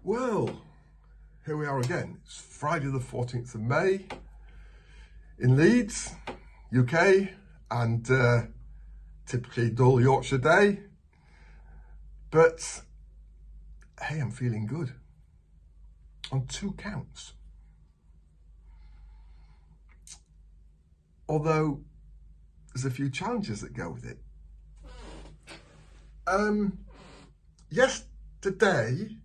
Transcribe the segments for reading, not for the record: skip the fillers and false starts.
Well, here we are again. It's Friday the 14th of May in Leeds, UK, and typically dull Yorkshire day. But hey, I'm feeling good on two counts. Although there's a few challenges that go with it. Yesterday,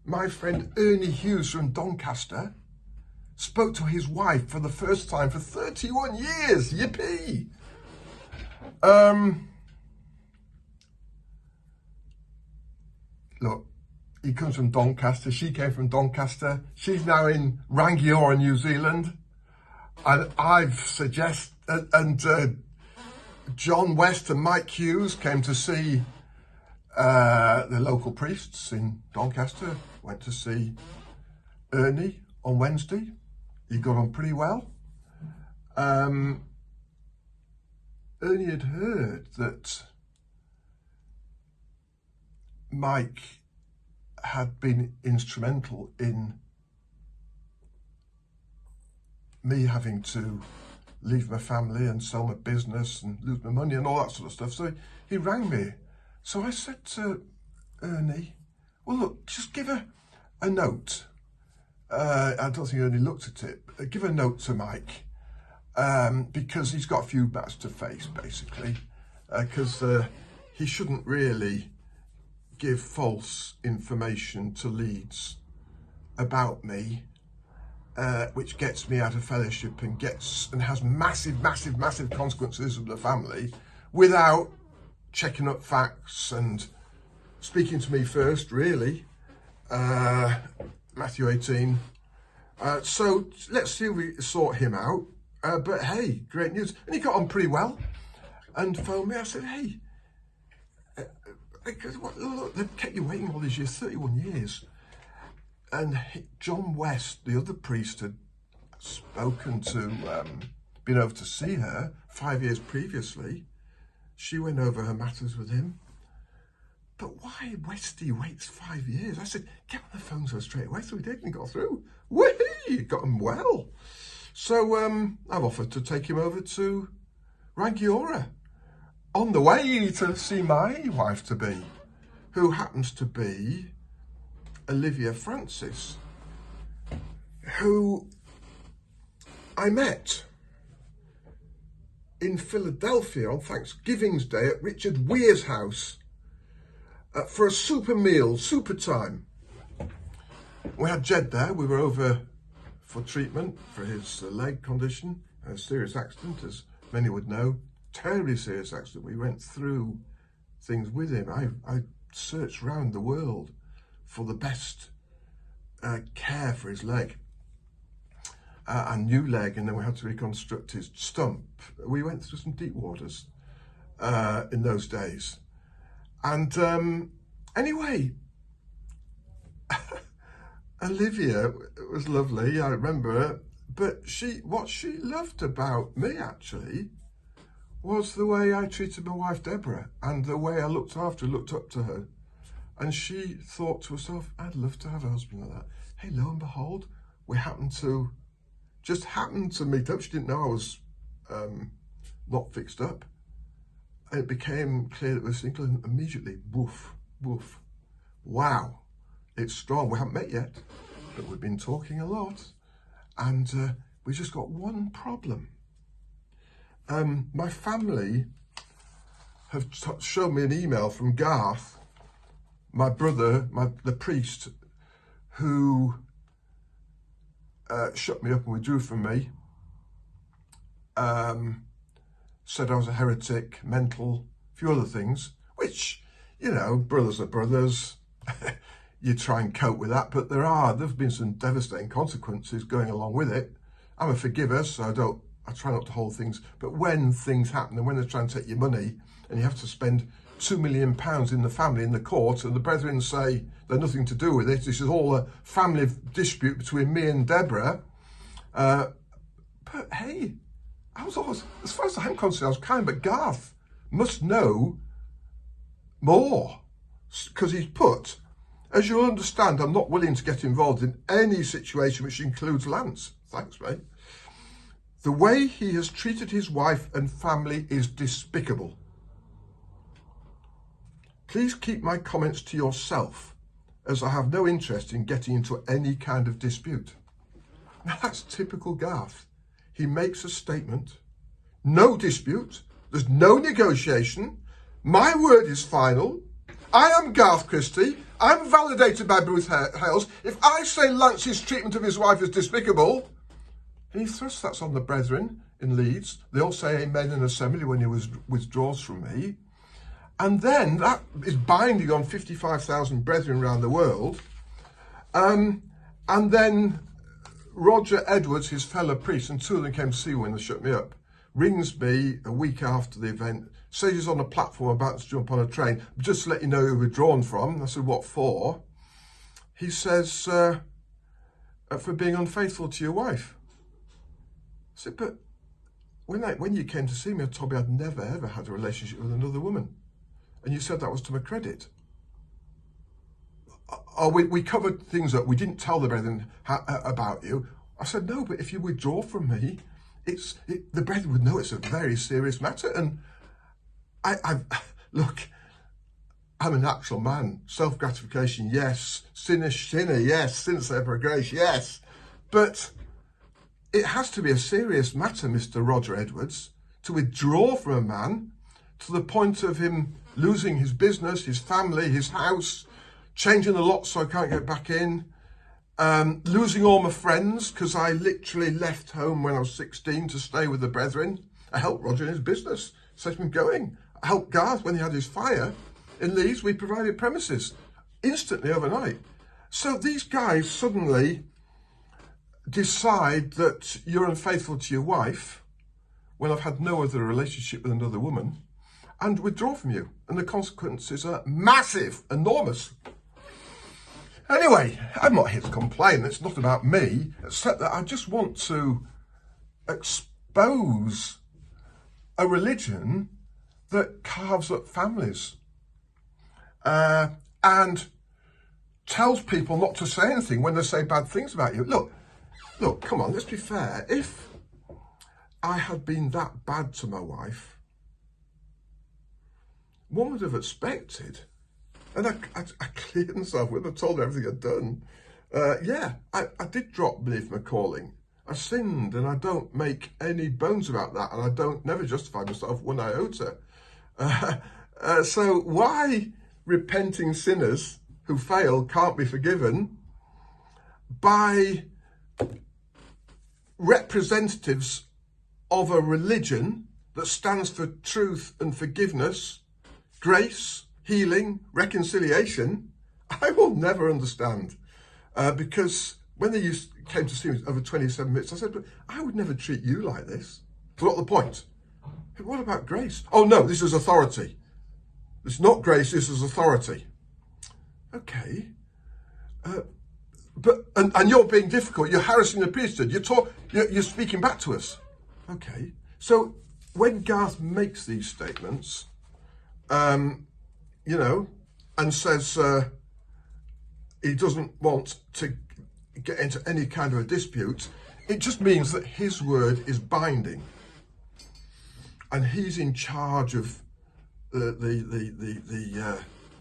my friend Ernie Hughes from Doncaster spoke to his wife for the first time for 31 years. Yippee! Look, he comes from Doncaster. She came from Doncaster. She's now in Rangiora, New Zealand. And I've suggested, John West and Mike Hughes came to see the local priests in Doncaster. Went to see Ernie on Wednesday. He got on pretty well. Ernie had heard that Mike had been instrumental in me having to leave my family and sell my business and lose my money and all that sort of stuff. So he rang me. So I said to Ernie, well, look, just give her a note. I don't think Ernie looked at it. Give a note to Mike because he's got a few bats to face, basically, because he shouldn't really give false information to Leeds about me, which gets me out of fellowship and has massive consequences of the family without checking up facts and speaking to me first, really. Matthew 18. So let's see if we sort him out. But hey, great news. And he got on pretty well and phoned me. I said, hey, look, they've kept you waiting all these years, 31 years. And John West, the other priest, had spoken to, been over to see her 5 years previously. She went over her matters with him. But why Westy waits 5 years? I said, get on the phone to her straight away. So he did, and he got through. Whee! Got him well. So I've offered to take him over to Rangiora on the way to see my wife-to-be, who happens to be Olivia Francis, who I met in Philadelphia on Thanksgiving's Day at Richard Weir's house for a super meal, super time. We had Jed there. We were over for treatment for his leg condition, a serious accident, as many would know, terribly serious accident. We went through things with him. I searched around the world for the best care for his leg, a new leg, and then we had to reconstruct his stump. We went through some deep waters in those days. And anyway, Olivia was lovely, I remember her, but what she loved about me actually was the way I treated my wife Deborah and the way I looked up to her. And she thought to herself, I'd love to have a husband like that. Hey, lo and behold, we just happened to meet up. She didn't know I was not fixed up. And it became clear that we were single, and immediately, woof. Wow, it's strong. We haven't met yet, but we've been talking a lot. And we just got one problem. My family have shown me an email from Garth, my brother, the priest, who shut me up and withdrew from me, said I was a heretic, mental, a few other things, which, you know, brothers are brothers. You try and cope with that, but there've been some devastating consequences going along with it. I'm a forgiver, so I try not to hold things, but when things happen and when they're trying to take your money and you have to spend £2 million in the family, in the court, and the brethren say they're nothing to do with it. This is all a family dispute between me and Deborah. But hey, I was always, as far as I'm concerned, I was kind, but Garth must know more because he's put As you'll understand, I'm not willing to get involved in any situation which includes Lance. Thanks, mate. The way he has treated his wife and family is despicable. Please keep my comments to yourself, as I have no interest in getting into any kind of dispute. Now that's typical Garth. He makes a statement, no dispute, there's no negotiation, my word is final, I am Garth Christie, I'm validated by Bruce Hales. If I say Lance's treatment of his wife is despicable, he thrusts that on the brethren in Leeds. They all say amen in assembly when he withdraws from me. And then that is binding on 55,000 brethren around the world. And then Roger Edwards, his fellow priest, and two of them came to see me when they shut me up, rings me a week after the event, says he's on a platform about to jump on a train, just to let you know who we're withdrawn from. I said, what for? He says, for being unfaithful to your wife. I said, but when you came to see me, I told you I'd never, ever had a relationship with another woman. And you said that was to my credit. Oh, we covered things that we didn't tell the brethren about you. I said, no, but if you withdraw from me, the brethren would know it's a very serious matter. And look, I'm a natural man. Self-gratification, yes. Sinner, yes. Sin saved by grace, yes. But it has to be a serious matter, Mr. Roger Edwards, to withdraw from a man to the point of him losing his business, his family, his house, changing the lock so I can't get back in, losing all my friends because I literally left home when I was 16 to stay with the brethren. I helped Roger in his business, set him going. I helped Garth when he had his fire in Leeds. We provided premises instantly overnight. So these guys suddenly decide that you're unfaithful to your wife when I've had no other relationship with another woman, and withdraw from you. And the consequences are massive, enormous. Anyway, I'm not here to complain. It's not about me, except that I just want to expose a religion that carves up families and tells people not to say anything when they say bad things about you. Look, come on, let's be fair. If I had been that bad to my wife, one would have expected, and I cleared myself with, I told her everything I'd done. I did drop beneath my calling. I sinned, and I don't make any bones about that, and I don't never justify myself one iota. So why repenting sinners who fail can't be forgiven by representatives of a religion that stands for truth and forgiveness, grace, healing, reconciliation, I will never understand. Because when they came to see me over 27 minutes, I said, but I would never treat you like this. It's not the point. What about grace? Oh no, this is authority. It's not grace, this is authority. Okay. And you're being difficult, you're harassing the priesthood, you're speaking back to us. Okay. So when Garth makes these statements, and says he doesn't want to get into any kind of a dispute, it just means that his word is binding, and he's in charge of the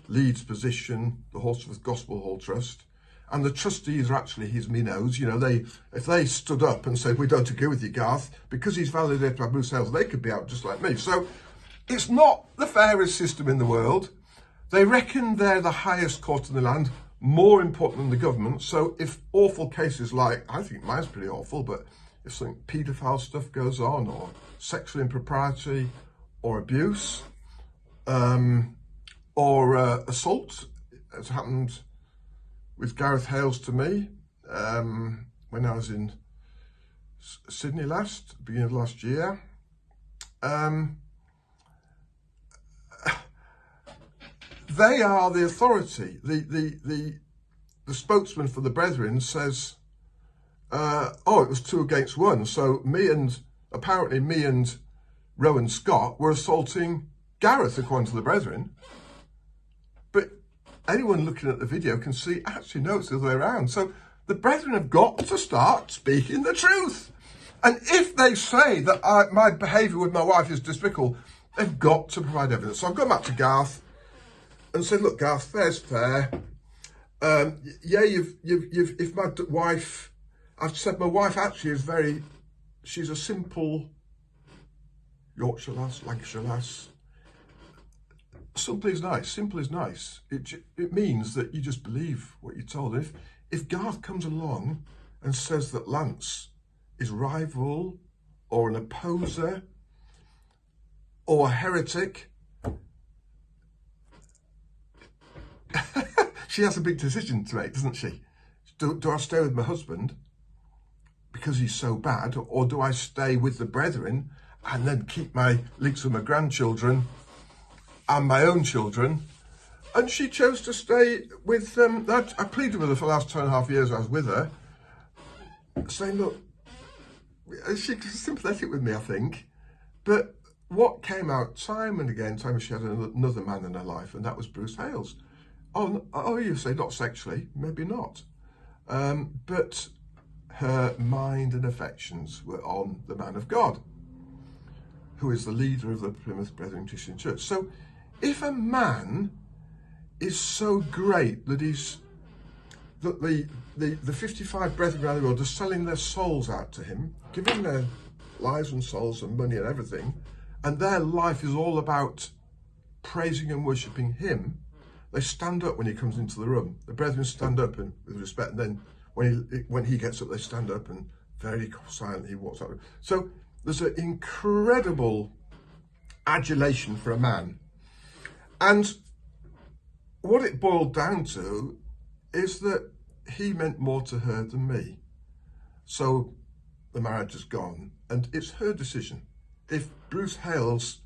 Leeds position, the Horsforth Gospel Hall Trust, and the trustees are actually his minnows. If they stood up and said, we don't agree with you, Garth, because he's validated by Bruce Hales, they could be out just like me. So it's not the fairest system in the world. They reckon they're the highest court in the land, more important than the government. So if awful cases like, I think mine's pretty awful, but if something paedophile stuff goes on, or sexual impropriety, or abuse, or assault, as happened with Gareth Hales to me when I was in Sydney beginning of last year. They are the authority. The spokesman for the brethren says, it was 2 against 1. So apparently me and Rowan Scott were assaulting Gareth, according to the brethren. But anyone looking at the video can see, actually, no, it's the other way around. So the brethren have got to start speaking the truth. And if they say that my behaviour with my wife is despicable, they've got to provide evidence. So I've gone back to Garth and said, look, Garth, fair's fair. Yeah, if my wife, I've said my wife actually is she's a simple Yorkshire lass, Lancashire lass. Simple is nice. Simple is nice. It means that you just believe what you're told. If Garth comes along and says that Lance is rival or an opposer or a heretic, she has a big decision to make, doesn't she? Do I stay with my husband because he's so bad, or do I stay with the brethren and then keep my links with my grandchildren and my own children? And she chose to stay with that. I pleaded with her for the last 2.5 years I was with her, saying, look, she was sympathetic with me, I think, but what came out time and again, she had another man in her life, and that was Bruce Hales. Oh, you say not sexually, maybe not, but her mind and affections were on the man of God, who is the leader of the Plymouth Brethren Christian Church. So if a man is so great that the 55 brethren around the world are selling their souls out to him, giving their lives and souls and money and everything, and their life is all about praising and worshipping him, they stand up when he comes into the room. The brethren stand up and with respect, and then when he gets up, they stand up and very silently walks out. So there's an incredible adulation for a man. And what it boiled down to is that he meant more to her than me. So the marriage is gone, and it's her decision. If Bruce Hales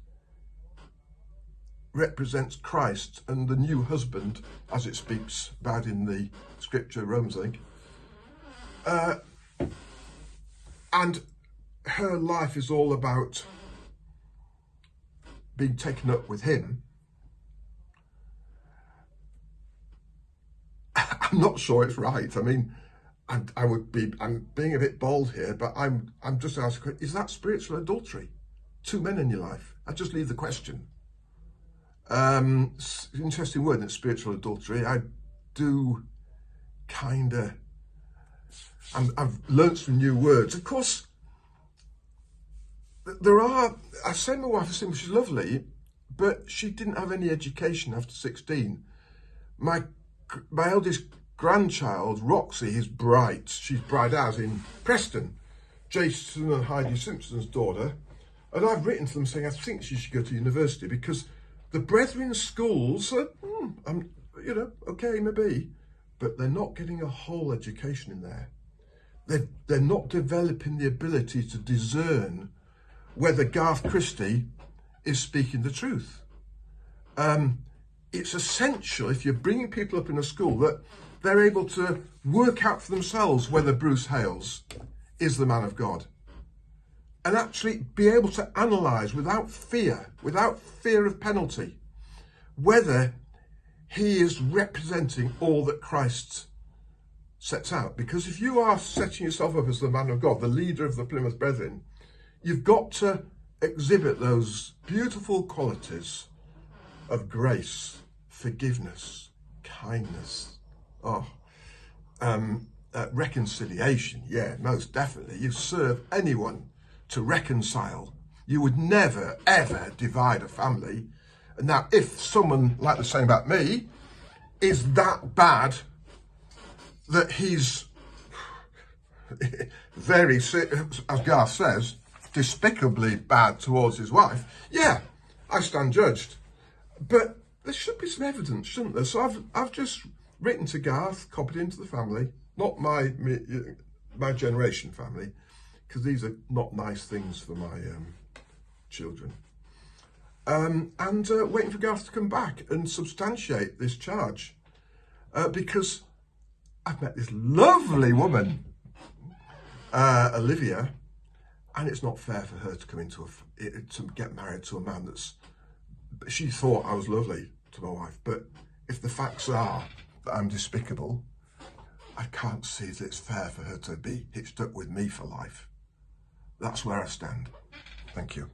represents Christ and the new husband, as it speaks about in the scripture, Romans, I think, and her life is all about being taken up with him, I'm not sure it's right. I mean, I'm being a bit bold here, but I'm just asking, is that spiritual adultery? 2 men in your life? I just leave the question. Interesting word, it's spiritual adultery. I do I've learnt some new words. Of course, I say my wife is simple, she's lovely, but she didn't have any education after 16. My eldest grandchild, Roxy, is bright. She's bright as in Preston, Jason and Heidi Simpson's daughter. And I've written to them saying I think she should go to university because the brethren schools are, okay, maybe, but they're not getting a whole education in there. They're not developing the ability to discern whether Garth Christie is speaking the truth. It's essential, if you're bringing people up in a school, that they're able to work out for themselves whether Bruce Hales is the man of God. And actually be able to analyse without fear of penalty, whether he is representing all that Christ sets out. Because if you are setting yourself up as the man of God, the leader of the Plymouth Brethren, you've got to exhibit those beautiful qualities of grace, forgiveness, kindness, reconciliation. Yeah, most definitely. You serve anyone to reconcile. You would never, ever divide a family. Now, if someone, like they're saying about me, is that bad that he's very, as Garth says, despicably bad towards his wife, yeah, I stand judged. But there should be some evidence, shouldn't there? So I've just written to Garth, copied into the family, not my generation family, because these are not nice things for my children. And waiting for Garth to come back and substantiate this charge, because I've met this lovely woman, Olivia, and it's not fair for her to come to get married to a man she thought I was lovely to my wife, but if the facts are that I'm despicable, I can't see that it's fair for her to be hitched up with me for life. That's where I stand. Thank you.